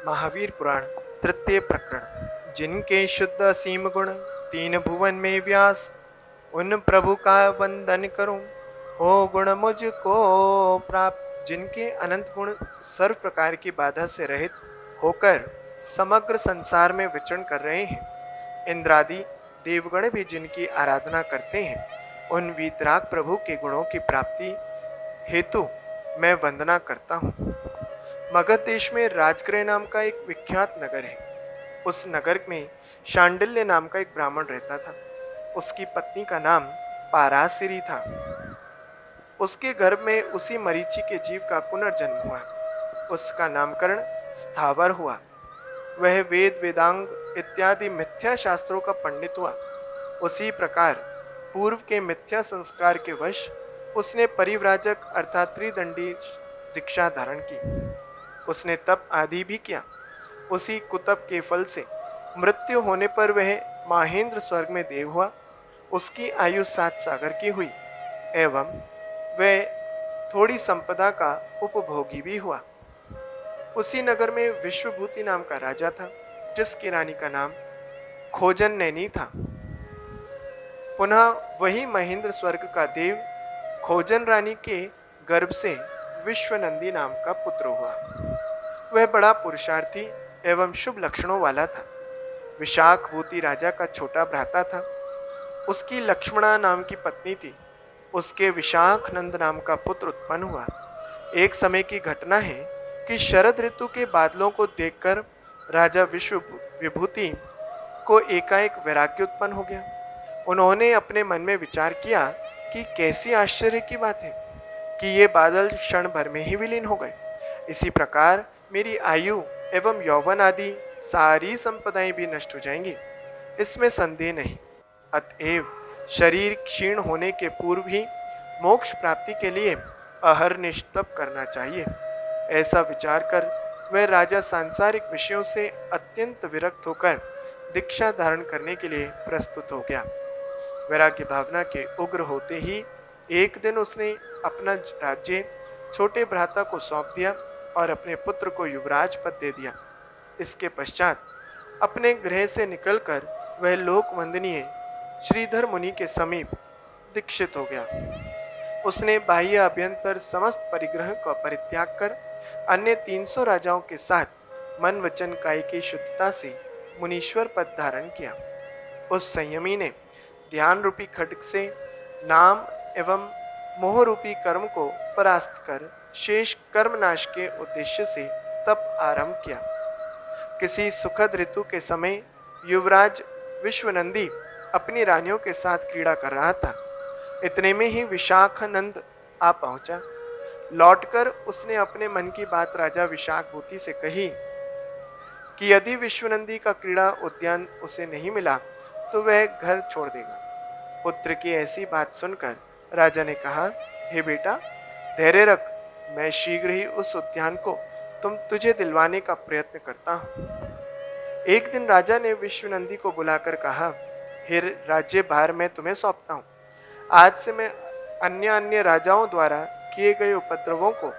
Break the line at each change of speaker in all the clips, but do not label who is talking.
महावीर पुराण तृतीय प्रकरण। जिनके शुद्ध असीम गुण तीन भुवन में व्यास, उन प्रभु का वंदन करूं हो गुण मुझको प्राप्त। जिनके अनंत गुण सर्व प्रकार की बाधा से रहित होकर समग्र संसार में विचरण कर रहे हैं, इंद्रादि देवगण भी जिनकी आराधना करते हैं, उन वीतराग प्रभु के गुणों की प्राप्ति हेतु मैं वंदना करता हूँ। मगध देश में राजगृह नाम का एक विख्यात नगर है। उस नगर में शांडिल्य नाम का एक ब्राह्मण रहता था। उसकी पत्नी का नाम पारासिरी था। उसके गर्भ में उसी मरीचि के जीव का पुनर्जन्म हुआ। उसका नामकरण स्थावर हुआ। वह वेद वेदांग इत्यादि मिथ्या शास्त्रों का पंडित हुआ। उसी प्रकार पूर्व के मिथ्या संस्कार के वश उसने परिव्राजक अर्थात त्रिदंडी दीक्षा धारण की। उसने तप आदि भी किया। उसी कुतप के फल से मृत्यु होने पर वह महेंद्र स्वर्ग में देव हुआ। उसकी आयु 7 सागर की हुई एवं वह थोड़ी संपदा का उपभोगी भी हुआ। उसी नगर में विश्वभूति नाम का राजा था, जिसकी रानी का नाम खोजन नैनी था। पुनः वही महेंद्र स्वर्ग का देव खोजन रानी के गर्भ से विश्वनंदी नाम का पुत्र हुआ। वह बड़ा पुरुषार्थी एवं शुभ लक्षणों वाला था। विशाखभूति राजा का छोटा भ्राता था। उसकी लक्ष्मणा नाम की पत्नी थी। उसके विशाखनंद नाम का पुत्र उत्पन्न हुआ। एक समय की घटना है कि शरद ऋतु के बादलों को देखकर राजा विश्व विभूति को एकाएक वैराग्य उत्पन्न हो गया। उन्होंने अपने मन में विचार किया कि कैसी आश्चर्य की बात है कि ये बादल क्षण भर में ही विलीन हो गए। इसी प्रकार मेरी आयु एवं यौवन आदि सारी संपदाएं भी नष्ट हो जाएंगी, इसमें संदेह नहीं। अतएव शरीर क्षीण होने के पूर्व ही मोक्ष प्राप्ति के लिए अहर्निश तप करना चाहिए। ऐसा विचार कर वह राजा सांसारिक विषयों से अत्यंत विरक्त होकर दीक्षा धारण करने के लिए प्रस्तुत हो गया। वैराग्य भावना के उग्र होते ही एक दिन उसने अपना राज्य छोटे भ्राता को सौंप दिया और अपने पुत्र को युवराज पद दे दिया। इसके पश्चात अपने गृह से निकलकर वह लोक वंदनीय श्रीधर मुनि के समीप दीक्षित हो गया। उसने बाह्य अभ्यंतर समस्त परिग्रह का परित्याग कर अन्य 300 राजाओं के साथ मन वचन काय की शुद्धता से मुनीश्वर पद धारण किया। उस संयमी ने ध्यान रूपी खड्ग से नाम एवं मोह रूपी कर्म को परास्त कर शेष कर्मनाश के उद्देश्य से तप आरंभ किया। किसी सुखद ऋतु के समय युवराज विश्वनंदी अपनी रानियों के साथ क्रीड़ा कर रहा था। इतने में ही विशाखानंद आ पहुंचा। लौटकर उसने अपने मन की बात राजा विशाखभूति से कही कि यदि विश्वनंदी का क्रीड़ा उद्यान उसे नहीं मिला तो वह घर छोड़ देगा। पुत्र की ऐसी बात सुनकर राजा ने कहा, हे बेटा धैर्य रख, मैं शीघ्र ही उस उद्यान को तुझे दिलवाने का प्रयत्न करता हूँ। एक दिन राजा ने विश्वनंदी को बुलाकर कहा, हे राज्य भार मैं तुम्हें सौंपता हूँ। आज से मैं अन्य राजाओं द्वारा किए गए उपद्रवों को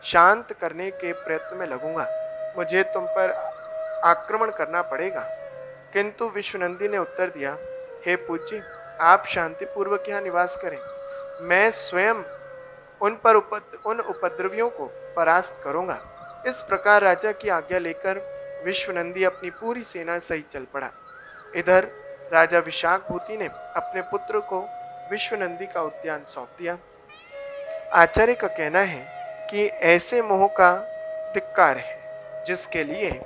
शांत करने के प्रयत्न में लगूंगा। मुझे तुम पर आक्रमण करना पड़ेगा। किंतु विश्वनंदी ने उत्तर दिया, हे पूज्य, आप शांतिपूर्वक यहाँ निवास करें। मैं स्वयं उन उपद्रवियों को परास्त करूंगा। इस प्रकार राजा की आज्ञा लेकर विश्वनंदी अपनी पूरी सेना सहित चल पड़ा। इधर राजा विशाखभूति ने अपने पुत्र को विश्वनंदी का उद्यान सौंप दिया। आचार्य का कहना है कि ऐसे मोह का धिक्कार है जिसके लिए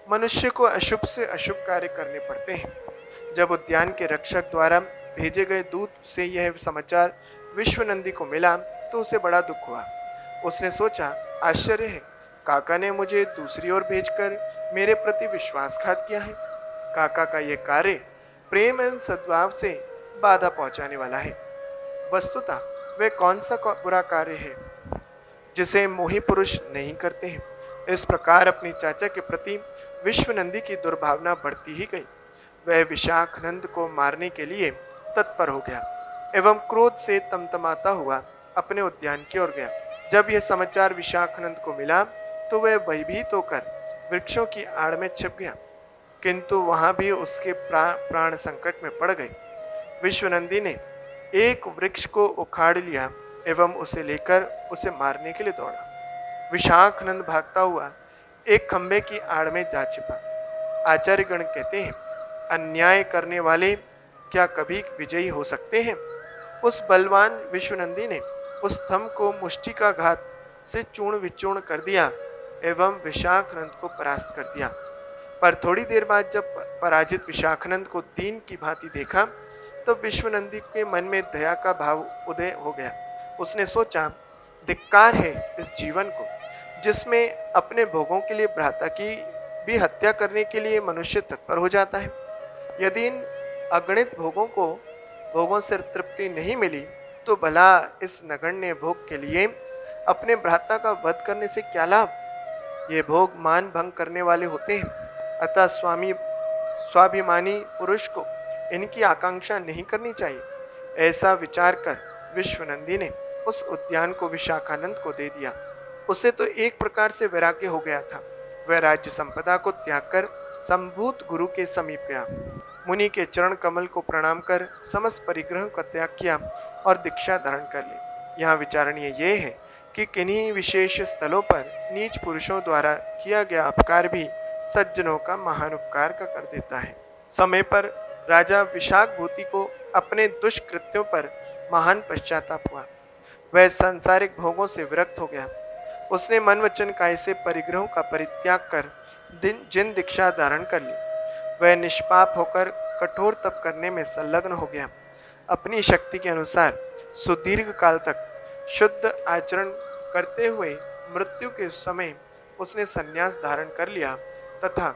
मनुष्य को अशुभ से अशुभ कार्य करने पड़ते हैं। जब उद्यान के रक्षक द्वारा भेजे गए दूत से यह समाचार विश्वनंदी को मिला तो उसे बड़ा दुख हुआ। उसने सोचा, आश्चर्य है, काका ने मुझे दूसरी ओर भेजकर मेरे प्रति विश्वासघात किया है। काका का यह कार्य प्रेम एवं सद्भाव से बाधा पहुंचाने वाला है। वस्तुतः वह कौन सा बुरा कार्य है जिसे मोही पुरुष नहीं करते हैं। इस प्रकार अपने चाचा के प्रति विश्वनंदी की दुर्भावना बढ़ती ही गई। वह विशाखानंद को मारने के लिए तत्पर हो गया एवं क्रोध से तमतमाता हुआ अपने उद्यान की ओर गया। जब यह समाचार विशाखानंद को मिला तो वह भयभीत होकर वृक्षों की आड़ में छिप गया, किंतु वहां भी उसके प्राण संकट में पड़ गए। विश्वनंदी ने एक वृक्ष को उखाड़ लिया एवं उसे लेकर उसे मारने के लिए दौड़ा। विशाखनंद भागता हुआ एक खंबे की आड़ में जा छिपा। आचार्यगण कहते हैं, अन्याय करने वाले क्या कभी विजयी हो सकते हैं? उस बलवान विश्वनंदी ने उस स्तंभ को मुष्टि का घात से चूर्ण विचूर्ण कर दिया एवं विशाखनंद को परास्त कर दिया। पर थोड़ी देर बाद जब पराजित विशाखनंद को दीन की भांति देखा, तब विश्वनंदी के मन में दया का भाव उदय हो गया। उसने सोचा, धिक्कार है इस जीवन को, जिसमें अपने भोगों के लिए भ्राता की भी हत्या करने के लिए मनुष्य तत्पर हो जाता है। यदि इन अगणित भोगों से तृप्ति नहीं मिली, तो भला इस नगण्य भोग के लिए अपने भ्राता का वध करने से क्या लाभ? ये भोग मान भंग करने वाले होते हैं, अतः स्वाभिमानी पुरुष को इनकी आकांक्षा नहीं करनी चाहिए। ऐसा विचार कर विश्वनंदी ने उस उद्यान को विशाखानंद को दे दिया। उसे तो एक प्रकार से वैराग्य हो गया था। वह राज्य संपदा को त्याग कर संभूत गुरु के समीप गया। मुनि के चरण कमल को प्रणाम कर समस्त परिग्रह का त्याग किया और दीक्षा धारण कर ली। यहाँ विचारणीय ये है कि किन्हीं विशेष स्थलों पर नीच पुरुषों द्वारा किया गया अपकार भी सज्जनों का महान उपकार का कर देता है। समय पर राजा विशाखभूति को अपने दुष्कृत्यों पर महान पश्चाताप हुआ। वह सांसारिक भोगों से विरक्त हो गया। उसने मन वचन काय से परिग्रहों का परित्याग कर जिन दीक्षा धारण कर ली, वह निष्पाप होकर कठोर तप करने में संलग्न हो गया। अपनी शक्ति के अनुसार सुदीर्घ काल तक शुद्ध आचरण करते हुए मृत्यु के समय उसने संन्यास धारण कर लिया तथा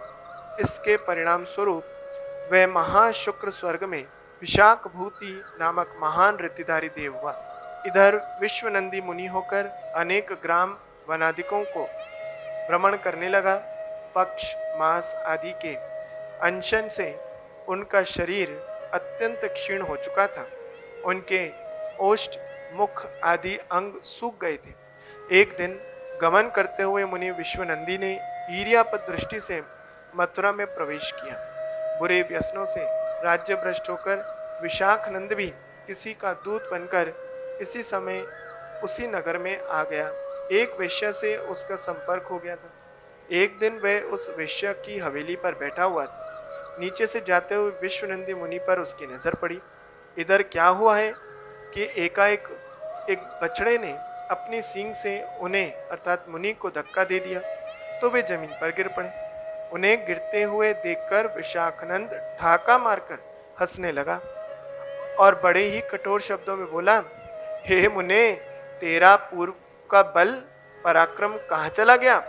इसके परिणाम स्वरूप वह महाशुक्र स्वर्ग में विशाखभूति नामक महान ऋतिधारी देव हुआ। इधर विश्वनंदी मुनि होकर अनेक ग्राम वनादिकों को भ्रमण करने लगा। पक्ष मास आदि के अनशन से उनका शरीर अत्यंत क्षीण हो चुका था। उनके ओष्ठ मुख आदि अंग सूख गए थे। एक दिन गमन करते हुए मुनि विश्वनंदी ने ईर्ष्यापद दृष्टि से मथुरा में प्रवेश किया। बुरे व्यसनों से राज्य भ्रष्ट होकर विशाखनंद भी किसी का दूत बनकर इसी समय उसी नगर में आ गया। एक वेश्या से उसका संपर्क हो गया था। एक दिन वह उस वेश्या की हवेली पर बैठा हुआ था। नीचे से जाते हुए विश्वनंदी मुनि पर उसकी नजर पड़ी। इधर क्या हुआ है कि एकाएक एक बछड़े ने अपनी सींग से उन्हें अर्थात मुनि को धक्का दे दिया, तो वे जमीन पर गिर पड़े। उन्हें गिरते हुए देखकर विशाखनंद ठाका मारकर हंसने लगा और बड़े ही कठोर शब्दों में बोला, हे मुने, तेरा पूर्व का बल पराक्रम कहाँ चला गया?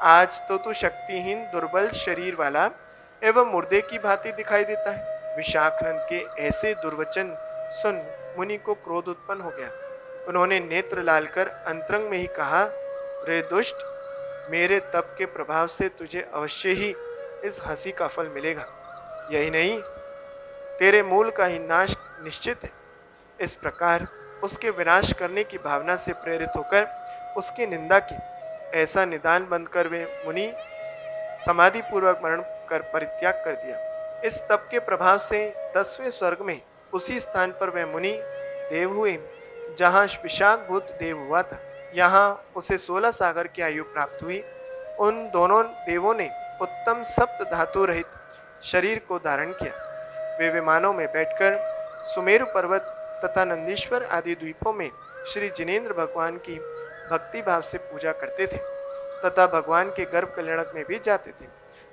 आज तो तू शक्तिहीन दुर्बल शरीर वाला एवं मुर्दे की भांति दिखाई देता है। विशाखनंद के ऐसे दुर्वचन सुन मुनि को क्रोध उत्पन्न हो गया। उन्होंने नेत्र लाल कर अंतरंग में ही कहा, रे दुष्ट, मेरे तप के प्रभाव से तुझे अवश्य ही इस हंसी का फल मिलेगा। यही नहीं, तेरे मूल का ही नाश निश्चित है। इस प्रकार उसके विनाश करने की भावना से प्रेरित होकर उसकी निंदा की। ऐसा निदान बंद कर वे मुनि समाधि पूर्वक मरण कर परित्याग कर दिया। इस तप के प्रभाव से 10वें स्वर्ग में उसी स्थान पर वह मुनि देव हुए जहाँ विशाखभूत देव हुआ था। यहाँ उसे 16 सागर की आयु प्राप्त हुई। उन दोनों देवों ने उत्तम सप्त धातु रहित शरीर को धारण किया। वे विमानों में बैठकर सुमेरु पर्वत तथा नंदीश्वर आदि द्वीपों में श्री जिनेन्द्र भगवान की भक्ति भाव से पूजा करते थे तथा भगवान के गर्भ कल्याणक में भी जाते थे।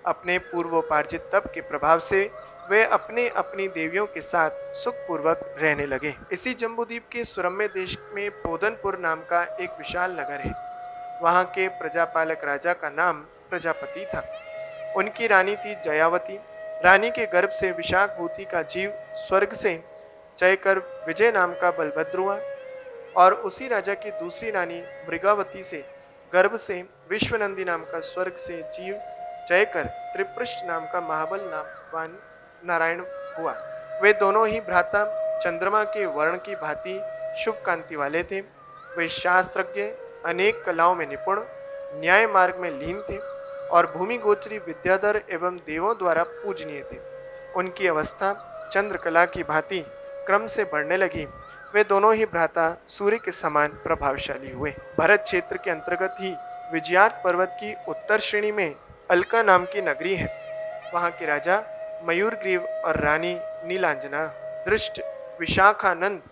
अपने पूर्वोपार्जित तप के प्रभाव से वे अपने अपनी देवियों के साथ सुखपूर्वक रहने लगे। इसी जम्बूद्वीप के सुरम्य देश में पोदनपुर नाम का एक विशाल नगर है। वहाँ के प्रजापालक राजा का नाम प्रजापति था। उनकी रानी थी जयावती। रानी के गर्भ से विशाखभूति का जीव स्वर्ग से चयकर विजय नाम का बलभद्र हुआ और उसी राजा की दूसरी रानी मृगावती से गर्भ से विश्वनंदी नाम का स्वर्ग से जीव चयकर त्रिपृष्ठ नाम का महाबल नामवान नारायण हुआ। वे दोनों ही भ्राता चंद्रमा के वर्ण की भांति शुभ कांति वाले थे। वे शास्त्रज्ञ, अनेक कलाओं में निपुण, न्याय मार्ग में लीन थे। और भूमि गोचरी विद्याधर एवं देवों द्वारा पूजनीय थे। उनकी अवस्था चंद्रकला की भांति क्रम से बढ़ने लगी। वे दोनों ही भ्राता सूर्य के समान प्रभावशाली हुए। भरत क्षेत्र के अंतर्गत ही विजयार्थ पर्वत की उत्तर श्रेणी में अलका नाम की नगरी है। वहाँ के राजा मयूरग्रीव और रानी नीलांजना दृष्ट विशाखानंद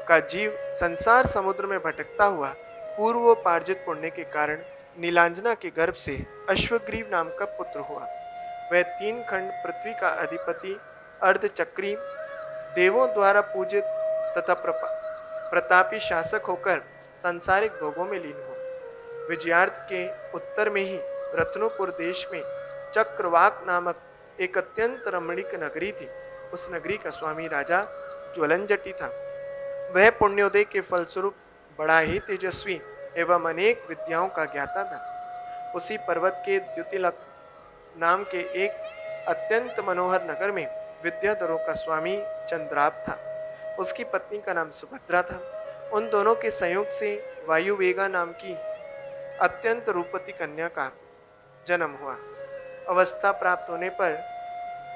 का जीव संसार समुद्र में भटकता हुआ पूर्वोपार्जित पुण्य के कारण नीलांजना के गर्भ से अश्वग्रीव नाम का पुत्र हुआ। वह 3 खंड पृथ्वी का अधिपति अर्धचक्री देवों द्वारा पूजित तथा प्रतापी शासक होकर सांसारिक भोगों में लीन हुआ। विजयार्थ के उत्तर में ही रत्नोपुर देश में चक्रवाक नामक एक अत्यंत रमणीक नगरी थी। उस नगरी का स्वामी राजा ज्वलंजटी था। वह पुण्योदय के फलस्वरूप बड़ा ही तेजस्वी एवं अनेक विद्याओं का ज्ञाता था। उसी पर्वत के द्युतिलक नाम के एक अत्यंत मनोहर नगर में विद्याधरों का स्वामी चंद्राप था। उसकी पत्नी का नाम सुभद्रा था। उन दोनों के संयोग से वायुवेगा नाम की अत्यंत रूपवती कन्या का जन्म हुआ। अवस्था प्राप्त होने पर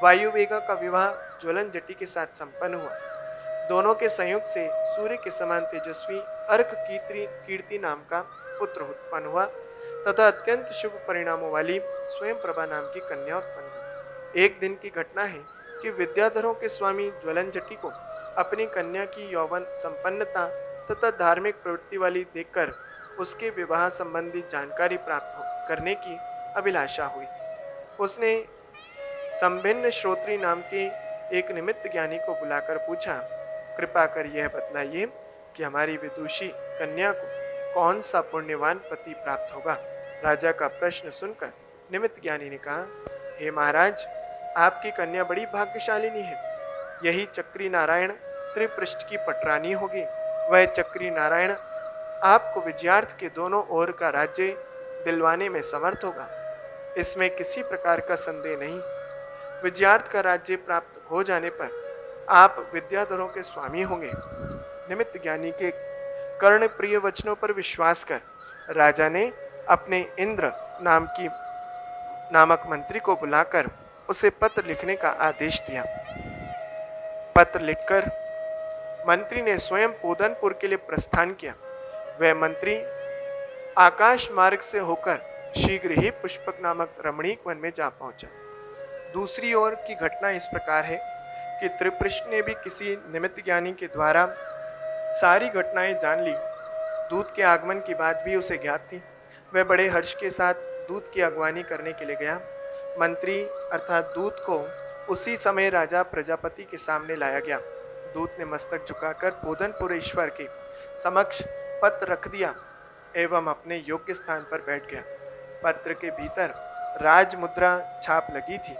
वायुवेगा का विवाह ज्वलंजटी के साथ संपन्न हुआ। दोनों के संयोग से सूर्य के समान तेजस्वी अर्क कीर्ति नाम का पुत्र उत्पन्न हुआ तथा अत्यंत शुभ परिणामों वाली स्वयं प्रभा नाम की कन्या उत्पन्न हुई। एक दिन की घटना है कि विद्याधरों के स्वामी ज्वलंजटी को अपनी कन्या की यौवन संपन्नता तथा धार्मिक प्रवृत्ति वाली देखकर उसके विवाह संबंधी जानकारी प्राप्त करने की अभिलाषा हुई। उसने संभिन्न श्रोत्री नाम के एक निमित्त ज्ञानी को बुलाकर पूछा, कृपा कर यह बतलाइए कि हमारी विदुषी कन्या को कौन सा पुण्यवान पति प्राप्त होगा। राजा का प्रश्न सुनकर निमित्त ज्ञानी ने कहा, हे महाराज, आपकी कन्या बड़ी भाग्यशालिनी है। यही चक्री नारायण त्रिपृष्ठ की पटरानी होगी। वह चक्री नारायण आपको विजयार्थ के दोनों ओर का राज्य दिलवाने में समर्थ होगा। इसमें किसी प्रकार का संदेह नहीं। विजयार्थ का राज्य प्राप्त हो जाने पर आप विद्याधरों के स्वामी होंगे। निमित्त ज्ञानी के कर्ण प्रिय वचनों पर विश्वास कर राजा ने अपने इंद्र नामक मंत्री को बुलाकर उसे पत्र लिखने का आदेश दिया। पत्र लिखकर मंत्री ने स्वयं पोदनपुर के लिए प्रस्थान किया। वह मंत्री आकाश मार्ग से होकर शीघ्र ही पुष्पक नामक रमणीक वन में जा पहुंचा। दूसरी ओर की घटना इस प्रकार है कि त्रिपृष्ठ ने भी किसी निमित्त ज्ञानी के द्वारा सारी घटनाएं जान ली। दूत के आगमन की बात भी उसे ज्ञात थी। वह बड़े हर्ष के साथ दूत की अगवानी करने के लिए गया। मंत्री अर्थात दूत को उसी समय राजा प्रजापति के सामने लाया गया। दूत ने मस्तक झुकाकर पोदनपुरेश्वर के समक्ष पत्र रख दिया एवं अपने योग्य स्थान पर बैठ गया। पत्र के भीतर राजमुद्रा छाप लगी थी,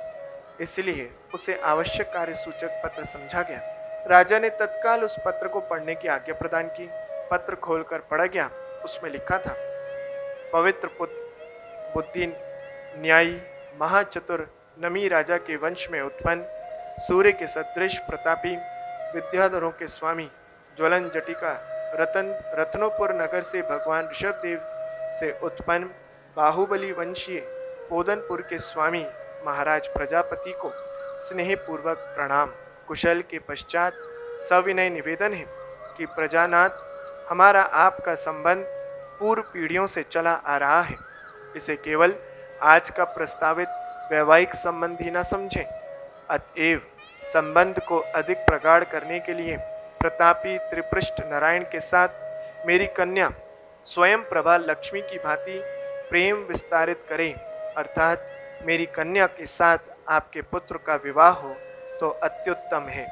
इसलिए उसे आवश्यक कार्य सूचक पत्र समझा गया। राजा ने तत्काल उस पत्र को पढ़ने की आज्ञा प्रदान की। पत्र खोलकर पढ़ा गया। उसमें लिखा था, पवित्र बुद्धि न्यायी महाचतुर नमी राजा के वंश में उत्पन्न सूर्य के सदृश प्रतापी विद्याधरों के स्वामी ज्वलंजटी का रत्नोपुर नगर से भगवान ऋषभदेव से उत्पन्न बाहुबली वंशीय पोदनपुर के स्वामी महाराज प्रजापति को स्नेहपूर्वक प्रणाम। कुशल के पश्चात सविनय निवेदन है कि प्रजानाथ, हमारा आपका संबंध पूर्व पीढ़ियों से चला आ रहा है। इसे केवल आज का प्रस्तावित वैवाहिक संबंध ही न समझें। अतएव संबंध को अधिक प्रगाढ़ करने के लिए प्रतापी त्रिपृष्ठ नारायण के साथ मेरी कन्या स्वयं प्रभा लक्ष्मी की भांति प्रेम विस्तारित करें, अर्थात मेरी कन्या के साथ आपके पुत्र का विवाह हो तो अत्युत्तम है।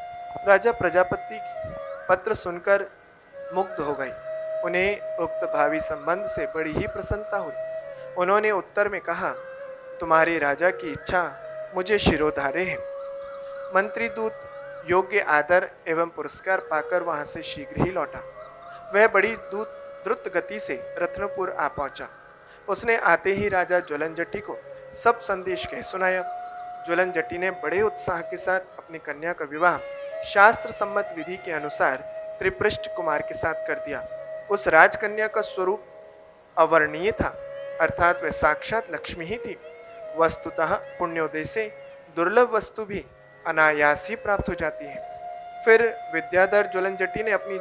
राजा प्रजापति पत्र सुनकर मुग्ध हो गई। उन्हें उक्त भावी संबंध से बड़ी ही प्रसन्नता हुई। उन्होंने उत्तर में कहा, तुम्हारे राजा की इच्छा मुझे शिरोधार्य है। मंत्री दूत योग्य आदर एवं पुरस्कार पाकर वहां से शीघ्र ही लौटा। वह बड़ी द्रुत गति से रत्नपुर आ पहुंचा। उसने आते ही राजा ज्वलंजटी को सब संदेश कह सुनाया। ज्वलंजटी ने बड़े उत्साह के साथ अपनी कन्या का विवाह शास्त्र सम्मत विधि के अनुसार त्रिपृष्ठ कुमार के साथ कर दिया। उस राजकन्या का स्वरूप अवर्णीय था, अर्थात वह साक्षात लक्ष्मी ही थी। वस्तुतः पुण्योदय से दुर्लभ वस्तु भी अनायास ही प्राप्त हो जाती है। फिर विद्याधर ज्वलनजटी ने अपनी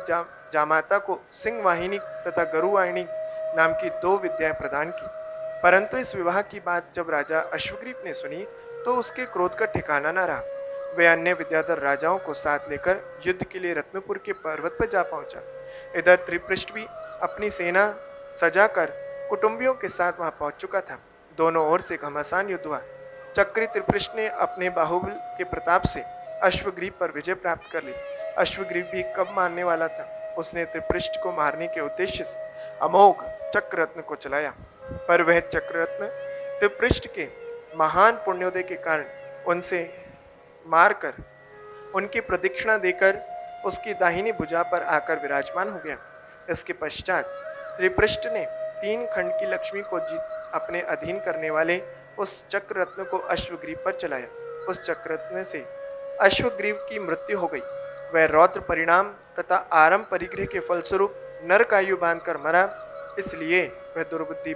जामाता को सिंह वाहिनी तथा गरु वाहिनी नाम की 2 विद्याएं प्रदान की। परंतु इस विवाह की बात जब राजा अश्वग्रीव ने सुनी तो उसके क्रोध का ठिकाना न रहा। वे अन्य विद्याधर राजाओं को साथ लेकर युद्ध के लिए रत्नपुर के पर्वत पर जा पहुंचा। इधर त्रिपृष्ठ भी अपनी सेना सजाकर कुटुंबियों के साथ वहां पहुंच चुका था। दोनों ओर से घमासान युद्ध हुआ। चक्री त्रिपृष्ठ ने अपने बाहुबल के प्रताप से अश्वग्रीव पर विजय प्राप्त कर ली। अश्वग्रीव भी कब मारने वाला था। उसने त्रिपृष्ठ को मारने के उद्देश्य से अमोघ चक्ररत्न को चलाया, पर वह चक्ररत्न त्रिपृष्ठ के महान पुण्योदय के कारण उनसे मारकर उनकी प्रदक्षिणा देकर उसकी दाहिनी भुजा पर आकर विराजमान हो गया। इसके पश्चात त्रिपृष्ठ ने 3 खंड की लक्ष्मी को जीत अपने अधीन करने वाले उस चक्ररत्न को अश्वग्रीव पर चलाया। उस चक्ररत्न से अश्वग्रीव की मृत्यु हो गई। वह रौद्र परिणाम तथा आरंभ परिग्रह के फलस्वरूप नरकायु बांधकर मरा। इसलिए वह दुर्बुद्धि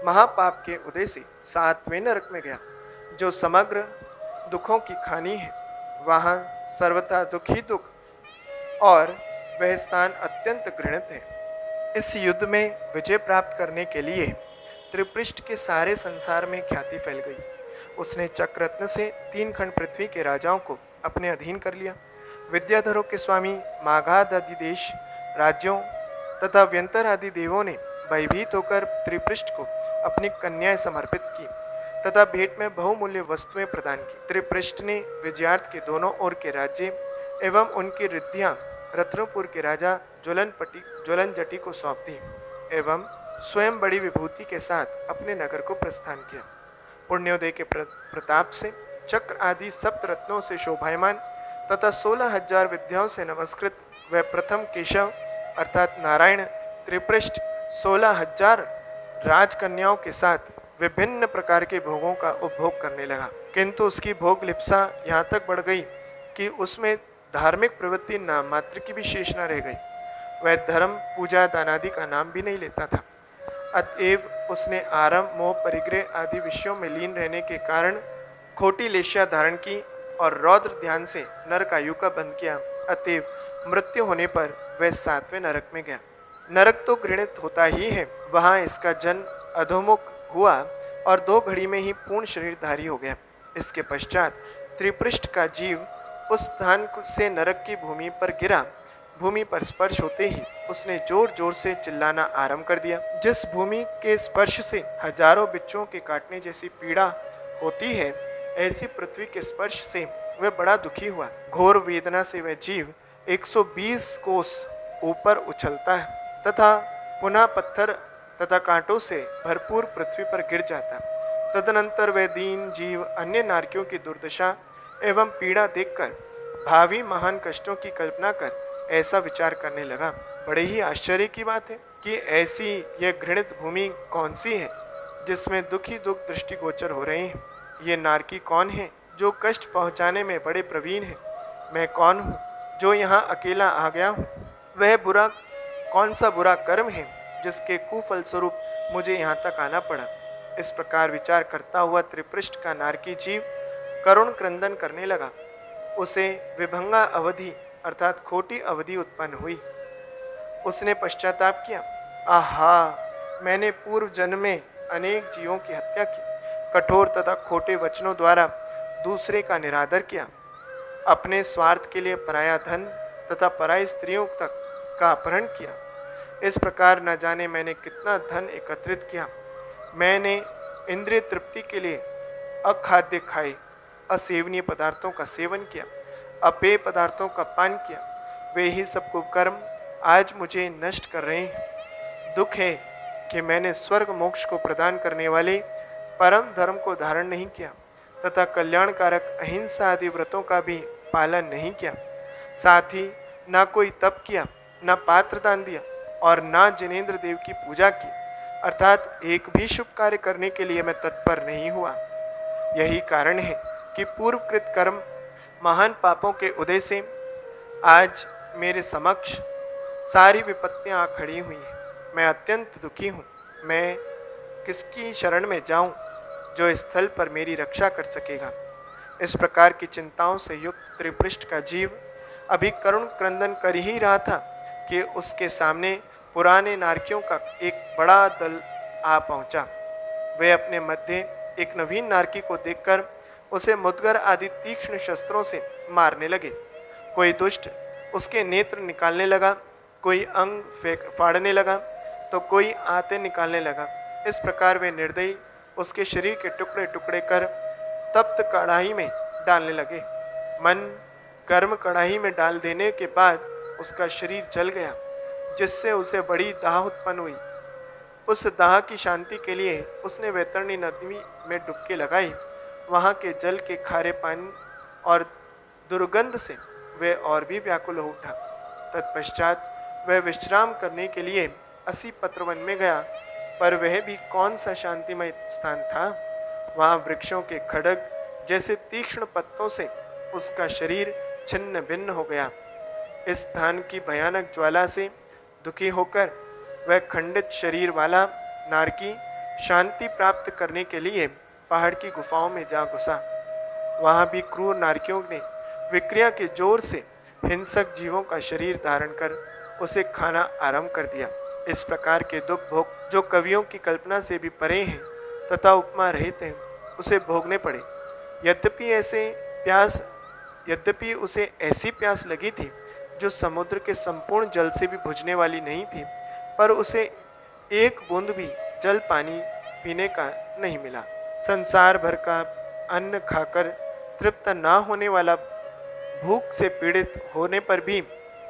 महापाप के उदय से 7वें नरक में गया, जो समग्र दुखों की खानी है। वहाँ सर्वथा दुख ही दुख, और वह स्थान अत्यंत घृणित है। इस युद्ध में विजय प्राप्त करने के लिए त्रिपृष्ठ के सारे संसार में ख्याति फैल गई। उसने चक्ररत्न से 3 खंड पृथ्वी के राजाओं को अपने अधीन कर लिया। विद्याधरों के स्वामी मागध आदि देश राज्यों तथा व्यंतर आदि देवों ने भयभीत होकर त्रिपृष्ठ को अपनी कन्याएं समर्पित की तथा भेंट में बहुमूल्य वस्तुएं प्रदान की। त्रिपृष्ठ ने विजयार्थ के दोनों ओर के राज्य एवं उनकी रिद्धियां रत्नपुर के राजा ज्वलनजटी को सौंप दी एवं स्वयं बड़ी विभूति के साथ अपने नगर को प्रस्थान किया। पुण्योदय के प्रताप से चक्र आदि सप्त रत्नों से शोभायमान तथा 16,000 विद्याओं से नमस्कृत वह प्रथम केशव अर्थात नारायण त्रिपृष्ठ 16,000 राजकन्याओं के साथ विभिन्न प्रकार के भोगों का उपभोग करने लगा। किंतु उसकी भोग लिप्सा यहाँ तक बढ़ गई कि उसमें धार्मिक प्रवृत्ति नाम मात्र की भी शेष न रह गई। वह धर्म पूजा दानादि का नाम भी नहीं लेता था। अतएव उसने आरंभ मोह परिग्रह आदि विषयों में लीन रहने के कारण खोटी लेश्या धारण की और रौद्र ध्यान से नरकायु का बंध किया। अतएव मृत्यु होने पर वह 7वें नरक में गया। नरक तो घृणित होता ही है, वहाँ इसका जन्म अधोमुख हुआ और 2 घड़ी में ही पूर्ण शरीरधारी हो गया। इसके पश्चात त्रिपृष्ठ का जीव उस स्थान से नरक की भूमि पर गिरा। भूमि पर स्पर्श होते ही उसने जोर जोर से चिल्लाना आरंभ कर दिया। जिस भूमि के स्पर्श से हजारों बिच्छुओं के काटने जैसी पीड़ा होती है, ऐसी पृथ्वी के स्पर्श से वह बड़ा दुखी हुआ। घोर वेदना से वह जीव 120 कोस ऊपर उछलता है तथा पुनः पत्थर तथा कांटों से भरपूर पृथ्वी पर गिर जाता। तदनंतर वह दीन जीव अन्य नारकियों की दुर्दशा एवं पीड़ा देखकर भावी महान कष्टों की कल्पना कर ऐसा विचार करने लगा। बड़े ही आश्चर्य की बात है कि ऐसी यह घृणित भूमि कौन सी है जिसमें दुख ही दुख दृष्टिगोचर हो रहे हैं। ये नारकी कौन है जो कष्ट पहुंचाने में बड़े प्रवीण है। मैं कौन हूँ जो यहाँ अकेला आ गया हूँ। वह बुरा कौन सा बुरा कर्म है जिसके कुफल स्वरूप मुझे यहाँ तक आना पड़ा। इस प्रकार विचार करता हुआ त्रिपृष्ठ का नारकी जीव करुण क्रंदन करने लगा। उसे विभंगा अवधि अर्थात खोटी अवधि उत्पन्न हुई। उसने पश्चाताप किया, आहा, मैंने पूर्व जन्म में अनेक जीवों की हत्या की, कठोर तथा खोटे वचनों द्वारा दूसरे का निरादर किया, अपने स्वार्थ के लिए पराया धन तथा पराई स्त्रियों तक का अपहरण किया। इस प्रकार न जाने मैंने कितना धन एकत्रित किया। मैंने इंद्रिय तृप्ति के लिए अखाद्य खाए, असेवनीय पदार्थों का सेवन किया, अपेय पदार्थों का पान किया। वे ही सब कुकर्म आज मुझे नष्ट कर रहे हैं। दुख है कि मैंने स्वर्ग मोक्ष को प्रदान करने वाले परम धर्म को धारण नहीं किया तथा कल्याणकारक अहिंसा आदि व्रतों का भी पालन नहीं किया। साथ ही ना कोई तप किया, ना पात्र दान दिया और ना जिनेंद्र देव की पूजा की, अर्थात एक भी शुभ कार्य करने के लिए मैं तत्पर नहीं हुआ। यही कारण है कि पूर्वकृत कर्म महान पापों के उदय से आज मेरे समक्ष सारी विपत्तियां आ खड़ी हुई हैं। मैं अत्यंत दुखी हूँ। मैं किसकी शरण में जाऊँ। जो इस स्थल पर मेरी रक्षा कर सकेगा। इस प्रकार की चिंताओं से युक्त त्रिपृष्ठ का जीव अभी करुण क्रंदन कर ही रहा था कि उसके सामने पुराने नारकियों का एक बड़ा दल आ पहुंचा। वे अपने मध्य एक नवीन नारकी को देखकर उसे मुद्गर आदि तीक्ष्ण शस्त्रों से मारने लगे। कोई दुष्ट उसके नेत्र निकालने लगा, कोई अंग फाड़ने लगा, तो कोई आते निकालने लगा। इस प्रकार वे निर्दयी उसके शरीर के टुकड़े टुकड़े कर तप्त कढ़ाई में डालने लगे। मन गर्म कढ़ाई में डाल देने के बाद उसका शरीर जल गया, जिससे उसे बड़ी दाह उत्पन्न हुई। उस दाह की शांति के लिए उसने वैतरणी नदी में डुबकी लगाई। वहाँ के जल के खारे पानी और दुर्गंध से वह और भी व्याकुल हो उठा। तत्पश्चात वह विश्राम करने के लिए असी पत्रवन में गया, पर वह भी कौन सा शांतिमय स्थान था। वहाँ वृक्षों के खड़ग जैसे तीक्ष्ण पत्तों से उसका शरीर छिन्न भिन्न हो गया। इस स्थान की भयानक ज्वाला से दुखी होकर वह खंडित शरीर वाला नारकी शांति प्राप्त करने के लिए पहाड़ की गुफाओं में जा घुसा। वहाँ भी क्रूर नारकियों ने विक्रिया के जोर से हिंसक जीवों का शरीर धारण कर उसे खाना आरंभ कर दिया। इस प्रकार के दुख भोग जो कवियों की कल्पना से भी परे हैं तथा उपमा रहित हैं, उसे भोगने पड़े। यद्यपि उसे ऐसी प्यास लगी थी जो समुद्र के संपूर्ण जल से भी बुझने वाली नहीं थी, पर उसे एक बूंद भी जल पानी पीने का नहीं मिला। संसार भर का अन्न खाकर तृप्त ना होने वाला भूख से पीड़ित होने पर भी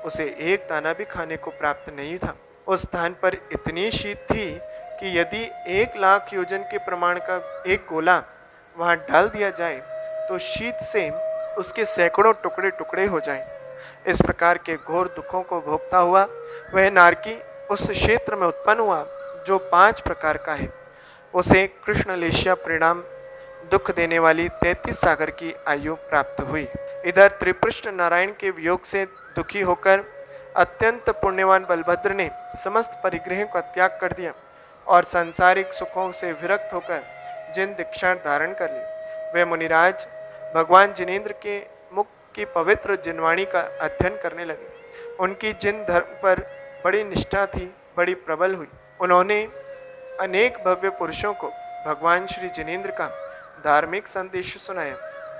उसे एक दाना भी खाने को प्राप्त नहीं था। उस स्थान पर इतनी शीत थी कि यदि 1,00,000 योजन के प्रमाण का एक गोला वहां डाल दिया जाए तो शीत से उसके सैकड़ों टुकड़े टुकड़े हो जाएं। इस प्रकार के घोर दुखों को भोगता हुआ वह नारकी उस क्षेत्र में उत्पन्न हुआ जो 5 प्रकार का है। उसे कृष्णलेशिया परिणाम दुख देने वाली 33 सागर की आयु प्राप्त हुई। इधर त्रिपृष्ठ नारायण के वियोग से दुखी होकर अत्यंत पुण्यवान बलभद्र ने समस्त परिग्रह का त्याग कर दिया और सांसारिक सुखों से विरक्त होकर जिन दीक्षा धारण कर ली। वे मुनिराज भगवान जिनेंद्र के मुख की पवित्र जिनवाणी का अध्ययन करने लगे। उनकी जिन धर्म पर बड़ी निष्ठा थी बड़ी प्रबल हुई। उन्होंने अनेक भव्य पुरुषों को भगवान श्री जिनेंद्र का धार्मिक संदेश सुनाया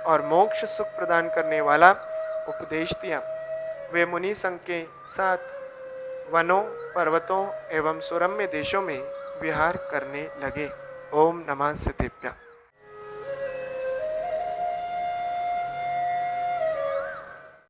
और मोक्ष सुख प्रदान करने वाला उपदेश दिया। वे मुनि संघ के साथ वनों, पर्वतों एवं सुरम्य देशों में विहार करने लगे। ओम नमः सिद्धेभ्यः।